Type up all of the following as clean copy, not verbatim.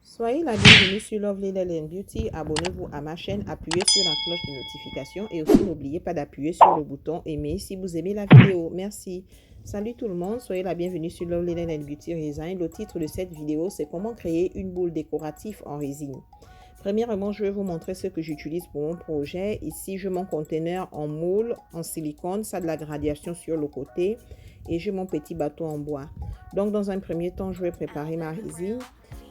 Soyez la bienvenue sur Lovely Lily Beauty. Abonnez-vous à ma chaîne, appuyez sur la cloche de notification et aussi n'oubliez pas d'appuyer sur le bouton aimer si vous aimez la vidéo. Merci. Salut tout le monde, soyez la bienvenue sur Lovely Lily Beauty Design. Le titre de cette vidéo, c'est comment créer une boule décorative en résine. Premièrement, je vais vous montrer ce que j'utilise pour mon projet. Ici, j'ai mon conteneur en moule, en silicone, ça a de la gradation sur le côté et j'ai mon petit bateau en bois. Donc, dans un premier temps, je vais préparer ma résine.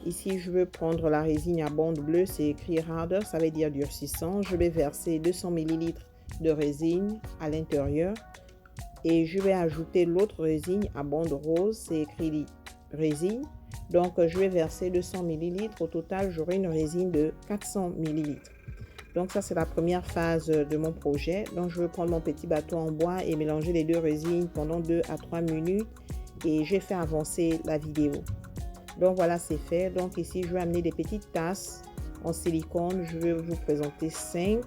Ici, je vais prendre la résine à bande bleue, c'est écrit harder, ça veut dire durcissant. Je vais verser 200 ml de résine à l'intérieur et je vais ajouter l'autre résine à bande rose, c'est écrit résine. Donc, je vais verser 200 ml. Au total, j'aurai une résine de 400 ml. Donc, ça, c'est la première phase de mon projet. Donc, je vais prendre mon petit bateau en bois et mélanger les deux résines pendant 2 à 3 minutes. Et je vais faire avancer la vidéo. Donc, voilà, c'est fait. Donc, ici, je vais amener des petites tasses en silicone. Je vais vous présenter 5.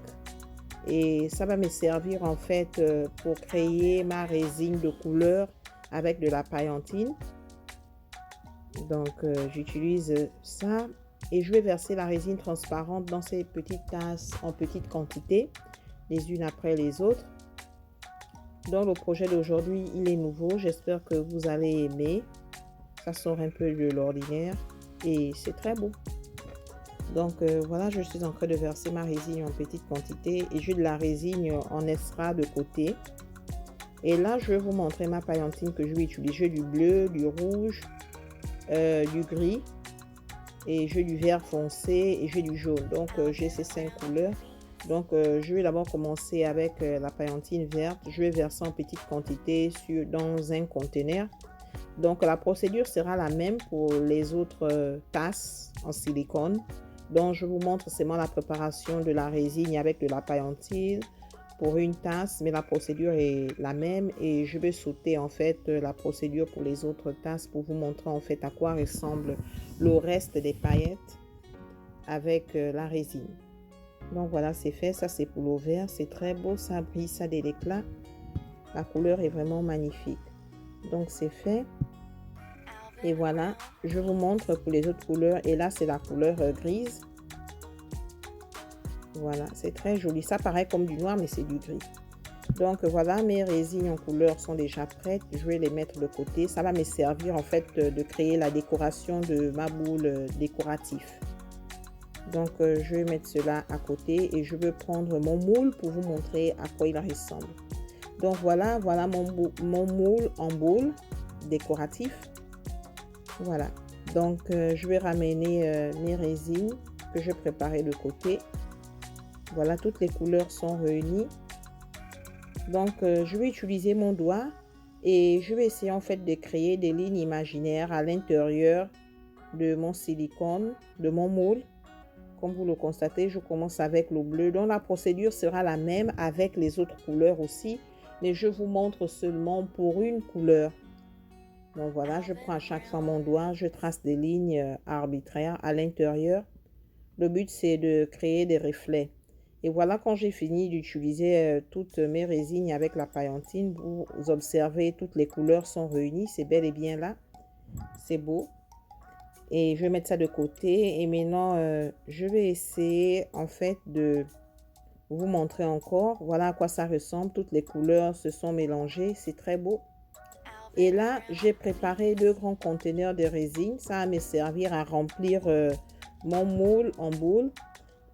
Et ça va me servir, en fait, pour créer ma résine de couleur avec de la paillantine. Donc, j'utilise ça et je vais verser la résine transparente dans ces petites tasses en petite quantité, les unes après les autres. Donc, le projet d'aujourd'hui, il est nouveau. J'espère que vous allez aimer. Ça sort un peu de l'ordinaire et c'est très beau. Donc, voilà, je suis en train de verser ma résine en petite quantité et j'ai de la résine en extra de côté. Et là, je vais vous montrer ma paillantine que je vais utiliser. J'ai du bleu, du rouge, du gris et j'ai du vert foncé et j'ai du jaune. Donc j'ai ces 5 couleurs. Donc je vais d'abord commencer avec la paillantine verte. Je vais verser en petite quantité dans un conteneur. Donc la procédure sera la même pour les autres tasses en silicone. Donc je vous montre seulement la préparation de la résine avec de la paillantine pour une tasse, mais la procédure est la même et je vais sauter en fait la procédure pour les autres tasses pour vous montrer en fait à quoi ressemble le reste des paillettes avec la résine. Donc voilà, c'est fait. Ça, c'est pour l'eau vert, c'est très beau, ça brille, ça a de l'éclat, la couleur est vraiment magnifique. Donc c'est fait et voilà, je vous montre pour les autres couleurs et là c'est la couleur grise. Voilà, c'est très joli. Ça paraît comme du noir, mais c'est du gris. Donc voilà, mes résines en couleur sont déjà prêtes. Je vais les mettre de côté. Ça va me servir en fait de créer la décoration de ma boule décorative. Donc je vais mettre cela à côté et je vais prendre mon moule pour vous montrer à quoi il ressemble. Donc voilà mon moule en boule décoratif. Voilà. Donc je vais ramener mes résines que je préparais de côté. Voilà, toutes les couleurs sont réunies. Donc, je vais utiliser mon doigt et je vais essayer en fait de créer des lignes imaginaires à l'intérieur de mon silicone, de mon moule. Comme vous le constatez, je commence avec le bleu. Donc, la procédure sera la même avec les autres couleurs aussi, mais je vous montre seulement pour une couleur. Donc, voilà, je prends à chaque fois mon doigt, je trace des lignes arbitraires à l'intérieur. Le but, c'est de créer des reflets. Et voilà, quand j'ai fini d'utiliser toutes mes résines avec la paillantine, vous observez, toutes les couleurs sont réunies. C'est bel et bien là. C'est beau. Et je vais mettre ça de côté. Et maintenant, je vais essayer en fait de vous montrer encore. Voilà à quoi ça ressemble. Toutes les couleurs se sont mélangées. C'est très beau. Et là, j'ai préparé 2 grands conteneurs de résine. Ça va me servir à remplir mon moule en boule.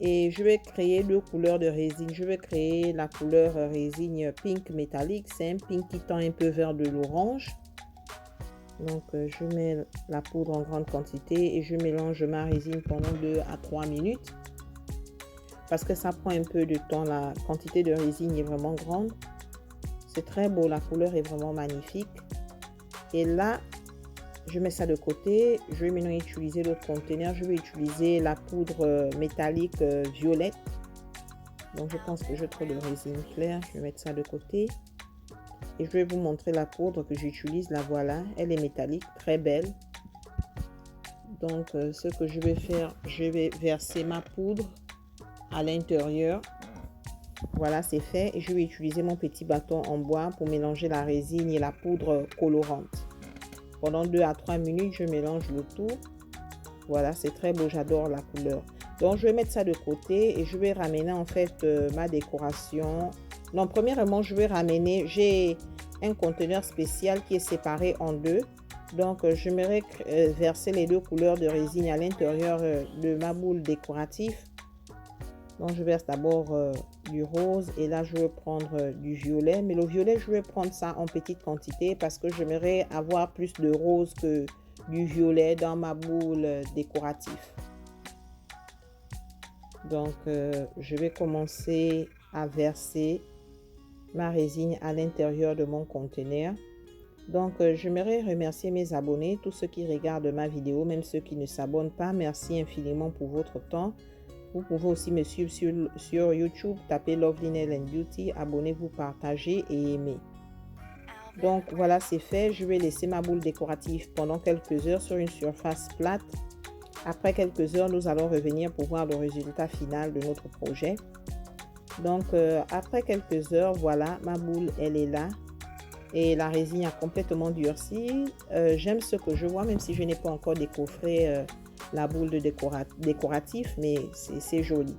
Et je vais créer 2 couleurs de résine. Je vais créer la couleur résine pink métallique. C'est un pink qui tend un peu vers de l'orange. Donc, je mets la poudre en grande quantité et je mélange ma résine pendant 2 à 3 minutes. Parce que ça prend un peu de temps. La quantité de résine est vraiment grande. C'est très beau. La couleur est vraiment magnifique. Et là, je mets ça de côté. Je vais maintenant utiliser l'autre conteneur. Je vais utiliser la poudre métallique violette. Donc, je pense que j'ai trop de résine claire. Je vais mettre ça de côté. Et je vais vous montrer la poudre que j'utilise. La voilà. Elle est métallique, très belle. Donc, ce que je vais faire, je vais verser ma poudre à l'intérieur. Voilà, c'est fait. Et je vais utiliser mon petit bâton en bois pour mélanger la résine et la poudre colorante. Pendant 2 à 3 minutes, je mélange le tout. Voilà, c'est très beau, j'adore la couleur. Donc, je vais mettre ça de côté et je vais ramener en fait ma décoration. Donc, premièrement, je vais ramener, j'ai un conteneur spécial qui est séparé en deux. Donc, j'aimerais verser les deux couleurs de résine à l'intérieur de ma boule décorative. Donc, je verse d'abord du rose et là, je vais prendre du violet. Mais le violet, je vais prendre ça en petite quantité parce que j'aimerais avoir plus de rose que du violet dans ma boule décorative. Donc, je vais commencer à verser ma résine à l'intérieur de mon conteneur. Donc, j'aimerais remercier mes abonnés, tous ceux qui regardent ma vidéo, même ceux qui ne s'abonnent pas. Merci infiniment pour votre temps. Vous pouvez aussi me suivre sur YouTube, tapez Lovely Nail and Beauty, abonnez-vous, partagez et aimez. Donc voilà, c'est fait. Je vais laisser ma boule décorative pendant quelques heures sur une surface plate. Après quelques heures, nous allons revenir pour voir le résultat final de notre projet. Donc après quelques heures, voilà, ma boule, elle est là. Et la résine a complètement durci. J'aime ce que je vois, même si je n'ai pas encore décoffré la boule de décoratif, mais c'est joli.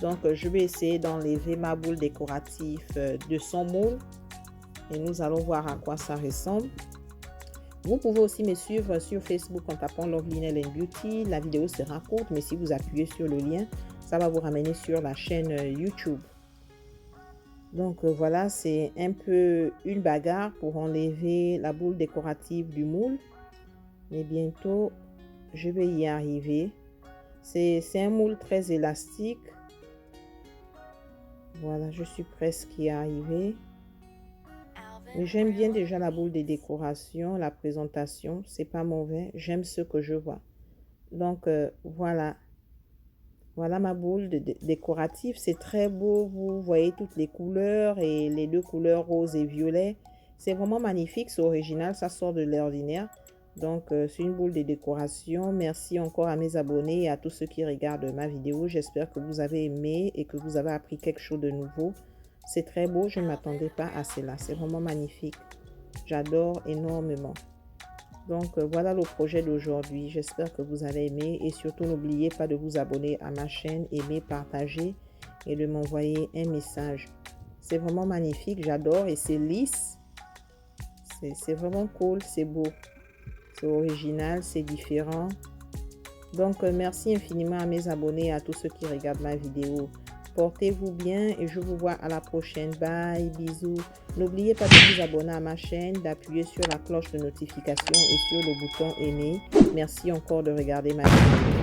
Donc, je vais essayer d'enlever ma boule décorative de son moule et nous allons voir à quoi ça ressemble. Vous pouvez aussi me suivre sur Facebook en tapant Lovely Nail and Beauty. La vidéo sera courte, mais si vous appuyez sur le lien, ça va vous ramener sur la chaîne YouTube. Donc, voilà, c'est un peu une bagarre pour enlever la boule décorative du moule. Mais bientôt, je vais y arriver. C'est un moule très élastique. Voilà, je suis presque y arrivée. Mais j'aime bien déjà la boule de décoration, la présentation. C'est pas mauvais. J'aime ce que je vois. Donc, voilà. Voilà ma boule décorative. C'est très beau. Vous voyez toutes les couleurs et les deux couleurs rose et violet. C'est vraiment magnifique. C'est original. Ça sort de l'ordinaire. Donc, c'est une boule de décoration. Merci encore à mes abonnés et à tous ceux qui regardent ma vidéo. J'espère que vous avez aimé et que vous avez appris quelque chose de nouveau. C'est très beau. Je ne m'attendais pas à cela. C'est vraiment magnifique. J'adore énormément. Donc, voilà le projet d'aujourd'hui. J'espère que vous avez aimé. Et surtout, n'oubliez pas de vous abonner à ma chaîne, aimer, partager et de m'envoyer un message. C'est vraiment magnifique. J'adore et c'est lisse. C'est vraiment cool. C'est beau. C'est original, c'est différent. Donc, merci infiniment à mes abonnés et à tous ceux qui regardent ma vidéo. Portez-vous bien et je vous vois à la prochaine. Bye, bisous. N'oubliez pas de vous abonner à ma chaîne, d'appuyer sur la cloche de notification et sur le bouton aimer. Merci encore de regarder ma vidéo.